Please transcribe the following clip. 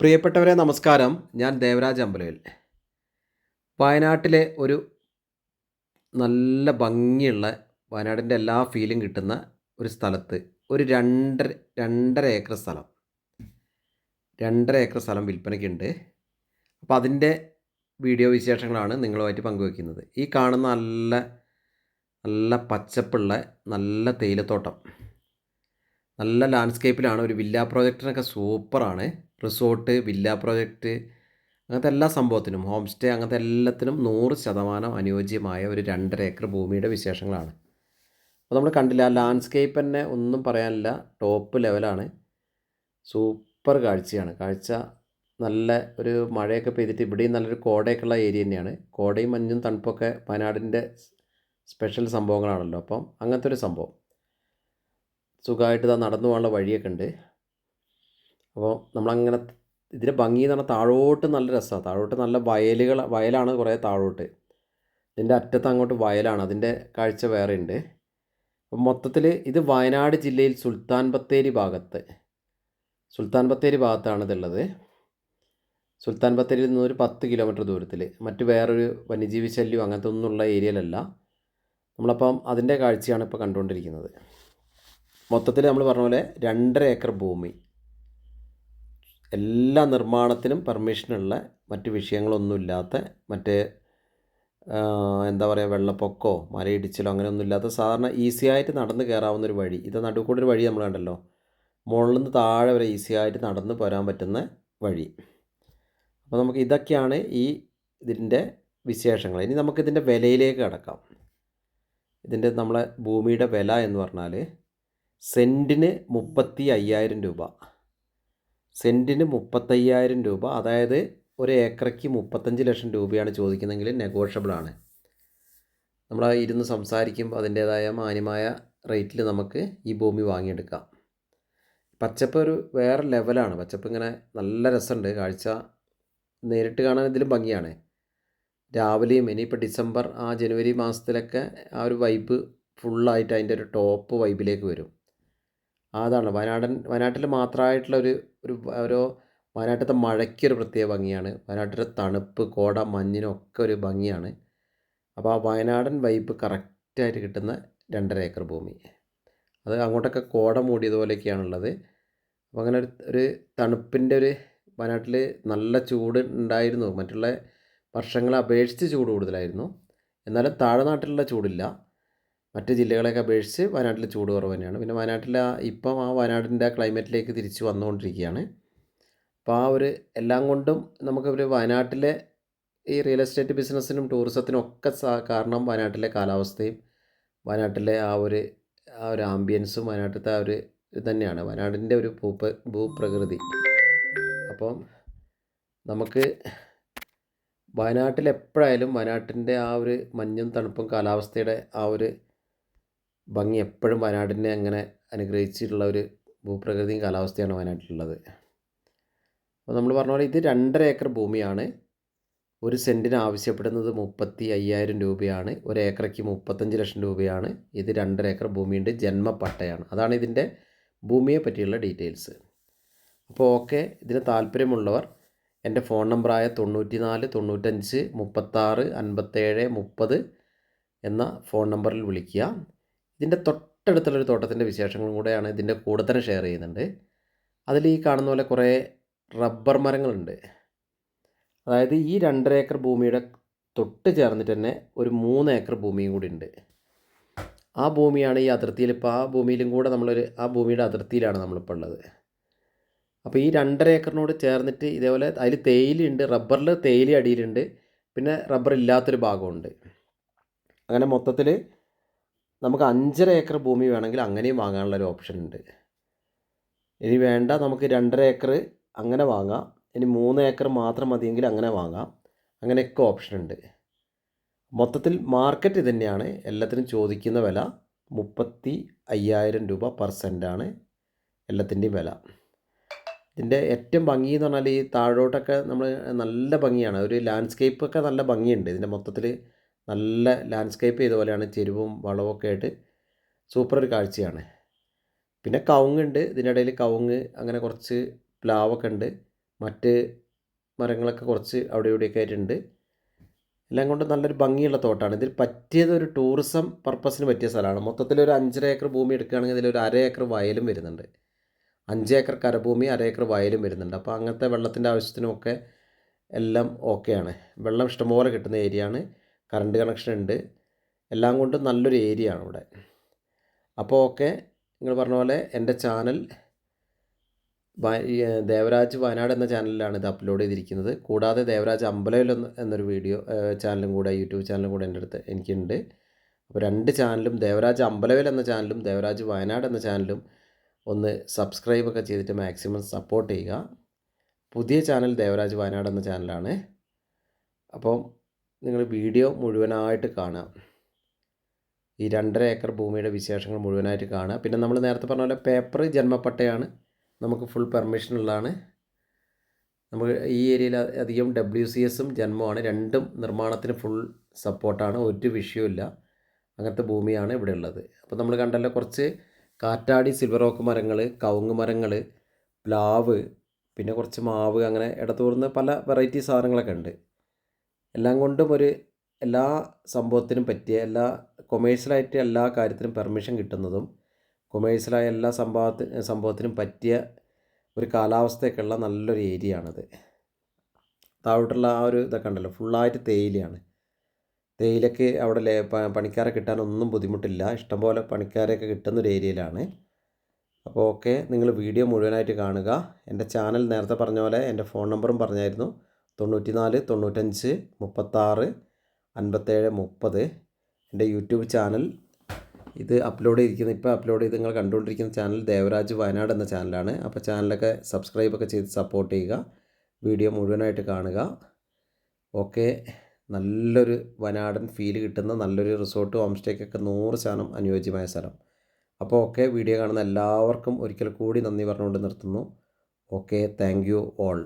പ്രിയപ്പെട്ടവരെ നമസ്കാരം. ഞാൻ ദേവരാജ് അമ്പലവേൽ. വയനാട്ടിലെ ഒരു നല്ല ഭംഗിയുള്ള വയനാടിൻ്റെ എല്ലാ ഫീലും കിട്ടുന്ന ഒരു സ്ഥലത്ത് ഒരു 2.5 ഏക്കർ സ്ഥലം 2.5 ഏക്കർ സ്ഥലം വിൽപ്പനയ്ക്കുണ്ട്. അപ്പോൾ അതിൻ്റെ വീഡിയോ വിശേഷങ്ങളാണ് നിങ്ങളുമായിട്ട് പങ്കുവയ്ക്കുന്നത്. ഈ കാണുന്ന നല്ല നല്ല പച്ചപ്പുള്ള നല്ല തേയിലത്തോട്ടം, നല്ല ലാൻഡ്സ്കേപ്പിലാണ്. ഒരു വില്ല പ്രോജക്റ്റിനൊക്കെ സൂപ്പറാണ്. റിസോർട്ട്, വില്ല പ്രോജക്റ്റ്, അങ്ങനത്തെ എല്ലാ സംഭവത്തിനും, ഹോം സ്റ്റേ, അങ്ങനത്തെ എല്ലാത്തിനും 100% അനുയോജ്യമായ ഒരു 2.5 ഏക്കർ ഭൂമിയുടെ വിശേഷങ്ങളാണ്. അപ്പോൾ നമ്മൾ കണ്ടില്ല, ആ ലാൻഡ്സ്കേപ്പ് തന്നെ ഒന്നും പറയാനില്ല, ടോപ്പ് ലെവലാണ്. സൂപ്പർ കാഴ്ചയാണ്. കാഴ്ച നല്ല ഒരു മഴയൊക്കെ പെയ്തിട്ട് ഇവിടെയും നല്ലൊരു കോടയൊക്കെ ഉള്ള ഏരിയ തന്നെയാണ്. കോടയും മഞ്ഞും തണുപ്പൊക്കെ വയനാടിൻ്റെ സ്പെഷ്യൽ സംഭവങ്ങളാണല്ലോ. അപ്പം അങ്ങനത്തെ ഒരു സംഭവം സുഖമായിട്ട് നടന്നു പോകാനുള്ള വഴിയൊക്കെ ഉണ്ട്. അപ്പോൾ നമ്മളങ്ങനെ ഇതിൻ്റെ ഭംഗി എന്ന് പറഞ്ഞാൽ താഴോട്ട് നല്ല രസമാണ്. താഴോട്ട് നല്ല വയലാണ്, കുറേ താഴോട്ട്. ഇതിൻ്റെ അറ്റത്ത് അങ്ങോട്ട് വയലാണ്, അതിൻ്റെ കാഴ്ച വേറെ ഉണ്ട്. അപ്പം മൊത്തത്തിൽ ഇത് വയനാട് ജില്ലയിൽ സുൽത്താൻ ബത്തേരി ഭാഗത്താണ് ഇതുള്ളത്. സുൽത്താൻ ബത്തേരിയിൽ നിന്ന് ഒരു 10 കിലോമീറ്റർ ദൂരത്തിൽ, മറ്റ് വേറൊരു വന്യജീവി ശല്യം അങ്ങനത്തെ ഒന്നുമുള്ള ഏരിയയിലല്ല. നമ്മളപ്പം അതിൻ്റെ കാഴ്ചയാണ് ഇപ്പോൾ കണ്ടുകൊണ്ടിരിക്കുന്നത്. മൊത്തത്തിൽ നമ്മൾ പറഞ്ഞ പോലെ 2.5 ഏക്കർ ഭൂമി, എല്ലാ നിർമ്മാണത്തിനും പെർമിഷനുള്ള, മറ്റ് വിഷയങ്ങളൊന്നുമില്ലാത്ത, മറ്റേ എന്താ പറയുക, വെള്ളപ്പൊക്കമോ മലയിടിച്ചിലോ അങ്ങനെയൊന്നും ഇല്ലാത്ത സാധാരണ ഈസി ആയിട്ട് നടന്ന് കയറാവുന്നൊരു വഴി. ഇത് നടുക്കൂടെ ഒരു വഴി നമ്മൾ കണ്ടല്ലോ, മുകളിൽ നിന്ന് താഴെ വരെ ഈസി ആയിട്ട് നടന്ന് പോരാൻ പറ്റുന്ന വഴി. അപ്പോൾ നമുക്ക് ഇതൊക്കെയാണ് ഇതിൻ്റെ വിശേഷങ്ങൾ. ഇനി നമുക്കിതിൻ്റെ വിലയിലേക്ക് കടക്കാം. ഇതിൻ്റെ നമ്മളെ ഭൂമിയുടെ വില എന്ന് പറഞ്ഞാൽ സെൻറ്റിന് 35,000 രൂപ. സെൻറ്റിന് 35,000 രൂപ, അതായത് ഒരു ഏക്കറയ്ക്ക് 35 ലക്ഷം രൂപയാണ് ചോദിക്കുന്നതെങ്കിൽ നെഗോഷ്യബിളാണ്. നമ്മൾ ഇരുന്ന് സംസാരിക്കുമ്പോൾ അതിൻ്റേതായ മാന്യമായ റേറ്റിൽ നമുക്ക് ഈ ഭൂമി വാങ്ങിയെടുക്കാം. പച്ചപ്പ് ഒരു വേറെ ലെവലാണ്. പച്ചപ്പ് ഇങ്ങനെ നല്ല രസമുണ്ട്. കാഴ്ച നേരിട്ട് കാണാൻ ഇതിലും ഭംഗിയാണ്. രാവിലെയും ഇനിയിപ്പോൾ ഡിസംബർ ജനുവരി മാസത്തിലൊക്കെ ആ ഒരു വൈബ് ഫുള്ളായിട്ട് അതിൻ്റെ ഒരു ടോപ്പ് വൈബിലേക്ക് വരും. അതാണ് വയനാട്ടിൽ മാത്രമായിട്ടുള്ള ഓരോ വയനാട്ടിലത്തെ മഴയ്ക്കൊരു പ്രത്യേക ഭംഗിയാണ്. വയനാട്ടിലെ തണുപ്പ്, കോട, മഞ്ഞിനൊക്കെ ഒരു ഭംഗിയാണ്. അപ്പോൾ ആ വയനാടൻ വൈബ് കറക്റ്റായിട്ട് കിട്ടുന്ന 2.5 ഏക്കർ ഭൂമി. അത് അങ്ങോട്ടൊക്കെ കോട മൂടിയതുപോലെയൊക്കെയാണുള്ളത്. അപ്പോൾ അങ്ങനെ ഒരു തണുപ്പിൻ്റെ വയനാട്ടിൽ നല്ല ചൂട് ഉണ്ടായിരുന്നു. മറ്റുള്ള വർഷങ്ങളെ അപേക്ഷിച്ച് ചൂട് കൂടുതലായിരുന്നു. എന്നാലും താഴ്നാട്ടിലുള്ള ചൂടില്ല. മറ്റ് ജില്ലകളെയൊക്കെ അപേക്ഷിച്ച് വയനാട്ടിൽ ചൂട് കുറവ് തന്നെയാണ്. പിന്നെ വയനാട്ടിൽ ഇപ്പം വയനാടിൻ്റെ ക്ലൈമറ്റിലേക്ക് തിരിച്ച് വന്നുകൊണ്ടിരിക്കുകയാണ്. അപ്പോൾ എല്ലാം കൊണ്ടും നമുക്ക് വയനാട്ടിലെ ഈ റിയൽ എസ്റ്റേറ്റ് ബിസിനസ്സിനും ടൂറിസത്തിനും ഒക്കെ കാരണം വയനാട്ടിലെ കാലാവസ്ഥയും വയനാട്ടിലെ ആ ഒരു ആംബിയൻസും വയനാട്ടിലത്തെ ഇത് തന്നെയാണ്, വയനാടിൻ്റെ ഒരു ഭൂപ്രകൃതി. അപ്പം നമുക്ക് വയനാട്ടിൽ എപ്പോഴായാലും വയനാട്ടിൻ്റെ ആ ഒരു മഞ്ഞും തണുപ്പും കാലാവസ്ഥയുടെ ആ ഒരു ഭംഗി എപ്പോഴും വയനാടിനെ അങ്ങനെ അനുഗ്രഹിച്ചിട്ടുള്ള ഒരു ഭൂപ്രകൃതിയും കാലാവസ്ഥയാണ് വയനാട്ടിലുള്ളത്. അപ്പോൾ നമ്മൾ പറഞ്ഞ പോലെ ഇത് 2.5 ഏക്കർ ഭൂമിയാണ്. ഒരു സെൻറ്റിന് ആവശ്യപ്പെടുന്നത് 35,000 രൂപയാണ്. ഒരു ഏക്കറയ്ക്ക് 35 ലക്ഷം രൂപയാണ്. ഇത് 2.5 ഏക്കർ ഭൂമിയുണ്ട്, ജന്മപ്പട്ടയാണ്. അതാണ് ഇതിൻ്റെ ഭൂമിയെ പറ്റിയുള്ള ഡീറ്റെയിൽസ്. അപ്പോൾ ഓക്കെ, ഇതിന് താല്പര്യമുള്ളവർ എൻ്റെ ഫോൺ നമ്പറായ 94 95 36 57 30 എന്ന ഫോൺ നമ്പറിൽ വിളിക്കുക. ഇതിൻ്റെ തൊട്ടടുത്തുള്ളൊരു തോട്ടത്തിൻ്റെ വിശേഷങ്ങളും കൂടെയാണ് ഇതിൻ്റെ കൂടെ തന്നെ ഷെയർ ചെയ്യുന്നുണ്ട്. അതിൽ ഈ കാണുന്ന പോലെ കുറേ റബ്ബർ മരങ്ങളുണ്ട്. അതായത് ഈ 2.5 ഏക്കർ ഭൂമിയുടെ തൊട്ട് ചേർന്നിട്ട് തന്നെ ഒരു 3 ഏക്കർ ഭൂമിയും കൂടി ഉണ്ട്. ആ ഭൂമിയാണ് ഈ അതിർത്തിയിൽ, ഇപ്പോൾ ആ ഭൂമിയിലും കൂടെ ആ ഭൂമിയുടെ അതിർത്തിയിലാണ് നമ്മളിപ്പോൾ ഉള്ളത്. അപ്പോൾ ഈ 2.5 ഏക്കറിനോട് ചേർന്നിട്ട് ഇതേപോലെ അതിൽ തേയിലയുണ്ട്. റബ്ബറിൽ തേയില അടിയിലുണ്ട്, പിന്നെ റബ്ബർ ഇല്ലാത്തൊരു ഭാഗമുണ്ട്. അങ്ങനെ മൊത്തത്തിൽ നമുക്ക് 5.5 ഏക്കർ ഭൂമി വേണമെങ്കിൽ അങ്ങനെയും വാങ്ങാനുള്ളൊരു ഓപ്ഷൻ ഉണ്ട്. ഇനി വേണ്ട, നമുക്ക് 2.5 ഏക്കർ അങ്ങനെ വാങ്ങാം. ഇനി 3 ഏക്കർ മാത്രം മതിയെങ്കിൽ അങ്ങനെ വാങ്ങാം. അങ്ങനെയൊക്കെ ഓപ്ഷൻ ഉണ്ട്. മൊത്തത്തിൽ മാർക്കറ്റ് ഇത് തന്നെയാണ്. എല്ലാത്തിനും ചോദിക്കുന്ന വില 35,000 രൂപ പെർ സെൻറ്റാണ് എല്ലാത്തിൻ്റെയും വില. ഇതിൻ്റെ ഏറ്റവും ഭംഗി എന്ന് പറഞ്ഞാൽ ഈ താഴോട്ടൊക്കെ നമ്മൾ നല്ല ഭംഗിയാണ്. ഒരു ലാൻഡ്സ്കേപ്പൊക്കെ നല്ല ഭംഗിയുണ്ട്. ഇതിൻ്റെ മൊത്തത്തിൽ നല്ല ലാൻഡ്സ്കേപ്പ് ചെയ്തപോലെയാണ്, ചെരുവും വളവൊക്കെ ആയിട്ട് സൂപ്പർ ഒരു കാഴ്ചയാണ്. പിന്നെ കവുങ്ങുണ്ട്, ഇതിൻ്റെ ഇടയിൽ കവുങ്ങ്, അങ്ങനെ കുറച്ച് പ്ലാവൊക്കെ ഉണ്ട്. മറ്റ് മരങ്ങളൊക്കെ കുറച്ച് അവിടെ ഇവിടെയൊക്കെ ആയിട്ടുണ്ട്. എല്ലാം കൊണ്ട് നല്ലൊരു ഭംഗിയുള്ള തോട്ടമാണ്. ഇതിൽ പറ്റിയത് ഒരു ടൂറിസം പർപ്പസിന് പറ്റിയ സ്ഥലമാണ്. മൊത്തത്തിലൊരു 5.5 ഏക്കർ ഭൂമി എടുക്കുകയാണെങ്കിൽ ഇതിലൊരു 1/2 ഏക്കർ വയലും വരുന്നുണ്ട്. 5 ഏക്കർ കരഭൂമി, 1/2 ഏക്കർ വയലും വരുന്നുണ്ട്. അപ്പോൾ അങ്ങനത്തെ വെള്ളത്തിൻ്റെ ആവശ്യത്തിനുമൊക്കെ എല്ലാം ഓക്കെയാണ്. വെള്ളം ഇഷ്ടംപോലെ കിട്ടുന്ന ഏരിയയാണ്. കറണ്ട് കണക്ഷൻ ഉണ്ട്. എല്ലാം കൊണ്ടും നല്ലൊരു ഏരിയ ആണ് ഇവിടെ. അപ്പോൾ ഓക്കെ, നിങ്ങൾ പറഞ്ഞ പോലെ എൻ്റെ ചാനൽ ദേവരാജ് വയനാട് എന്ന ചാനലിലാണ് ഇത് അപ്ലോഡ് ചെയ്തിരിക്കുന്നത്. കൂടാതെ ദേവരാജ് അമ്പലവിൽ എന്നൊരു വീഡിയോ ചാനലും കൂടെ, യൂട്യൂബ് ചാനലും കൂടെ എൻ്റെ അടുത്ത് എനിക്കുണ്ട്. അപ്പോൾ 2 ചാനലും, ദേവരാജ് അമ്പലവിൽ എന്ന ചാനലും ദേവരാജ് വയനാട് എന്ന ചാനലും ഒന്ന് സബ്സ്ക്രൈബൊക്കെ ചെയ്തിട്ട് മാക്സിമം സപ്പോർട്ട് ചെയ്യുക. പുതിയ ചാനൽ ദേവരാജ് വയനാട് എന്ന ചാനലാണ്. അപ്പം നിങ്ങൾ വീഡിയോ മുഴുവനായിട്ട് കാണുക. ഈ 2.5 ഏക്കർ ഭൂമിയുടെ വിശേഷങ്ങൾ മുഴുവനായിട്ട് കാണുക. പിന്നെ നമ്മൾ നേരത്തെ പറഞ്ഞ പോലെ പേപ്പർ ജന്മപ്പട്ടയാണ്, നമുക്ക് ഫുൾ പെർമിഷൻ ഉള്ളതാണ്. നമുക്ക് ഈ ഏരിയയിൽ അധികം WCSും ജന്മമാണ്, രണ്ടും നിർമ്മാണത്തിന് ഫുൾ സപ്പോർട്ടാണ്, ഒരു വിഷയമില്ല. അങ്ങനത്തെ ഭൂമിയാണ് ഇവിടെ ഉള്ളത്. അപ്പോൾ നമ്മൾ കണ്ടല്ലോ, കുറച്ച് കാറ്റാടി സിൽവർ ഓക്ക് മരങ്ങൾ, കവുങ്ങ് മരങ്ങൾ, പ്ലാവ്, പിന്നെ കുറച്ച് മാവ്, അങ്ങനെ ഇടതൂർന്ന് പല വെറൈറ്റി സാധനങ്ങളൊക്കെ ഉണ്ട്. എല്ലാം കൊണ്ടും എല്ലാ സംഭവത്തിനും പറ്റിയ, എല്ലാ കൊമേഴ്ഷ്യലായിട്ട് എല്ലാ കാര്യത്തിനും പെർമിഷൻ കിട്ടുന്നതും, കൊമേഴ്ഷ്യലായ എല്ലാ സംഭവത്തിനും പറ്റിയ ഒരു കാലാവസ്ഥയൊക്കെയുള്ള നല്ലൊരു ഏരിയ ആണിത്. താഴോട്ടുള്ള ആ ഒരു ഇതൊക്കെ ഉണ്ടല്ലോ, ഫുള്ളായിട്ട് തേയിലയാണ്. തേയിലയ്ക്ക് അവിടെ പണിക്കാരെ കിട്ടാനൊന്നും ബുദ്ധിമുട്ടില്ല. ഇഷ്ടംപോലെ പണിക്കാരെയൊക്കെ കിട്ടുന്നൊരു ഏരിയയിലാണ്. അപ്പോൾ ഓക്കെ, നിങ്ങൾ വീഡിയോ മുഴുവനായിട്ട് കാണുക. എൻ്റെ ചാനൽ നേരത്തെ പറഞ്ഞ പോലെ എൻ്റെ ഫോൺ നമ്പറും പറഞ്ഞായിരുന്നു, 94 95 36 57 30. എൻ്റെ യൂട്യൂബ് ചാനൽ ഇത് ഇപ്പോൾ അപ്ലോഡ് ചെയ്ത് നിങ്ങൾ കണ്ടുകൊണ്ടിരിക്കുന്ന ചാനൽ ദേവരാജ് വയനാട് എന്ന ചാനലാണ്. അപ്പോൾ ചാനലൊക്കെ സബ്സ്ക്രൈബൊക്കെ ചെയ്ത് സപ്പോർട്ട് ചെയ്യുക. വീഡിയോ മുഴുവനായിട്ട് കാണുക. ഓക്കെ, നല്ലൊരു വയനാടൻ ഫീൽ കിട്ടുന്ന നല്ലൊരു റിസോർട്ട്, ഹോം സ്റ്റേക്കൊക്കെ 100% അനുയോജ്യമായ സ്ഥലം. അപ്പോൾ ഓക്കെ, വീഡിയോ കാണുന്ന എല്ലാവർക്കും ഒരിക്കൽ കൂടി നന്ദി പറഞ്ഞുകൊണ്ട് നിർത്തുന്നു. Okay, thank you all.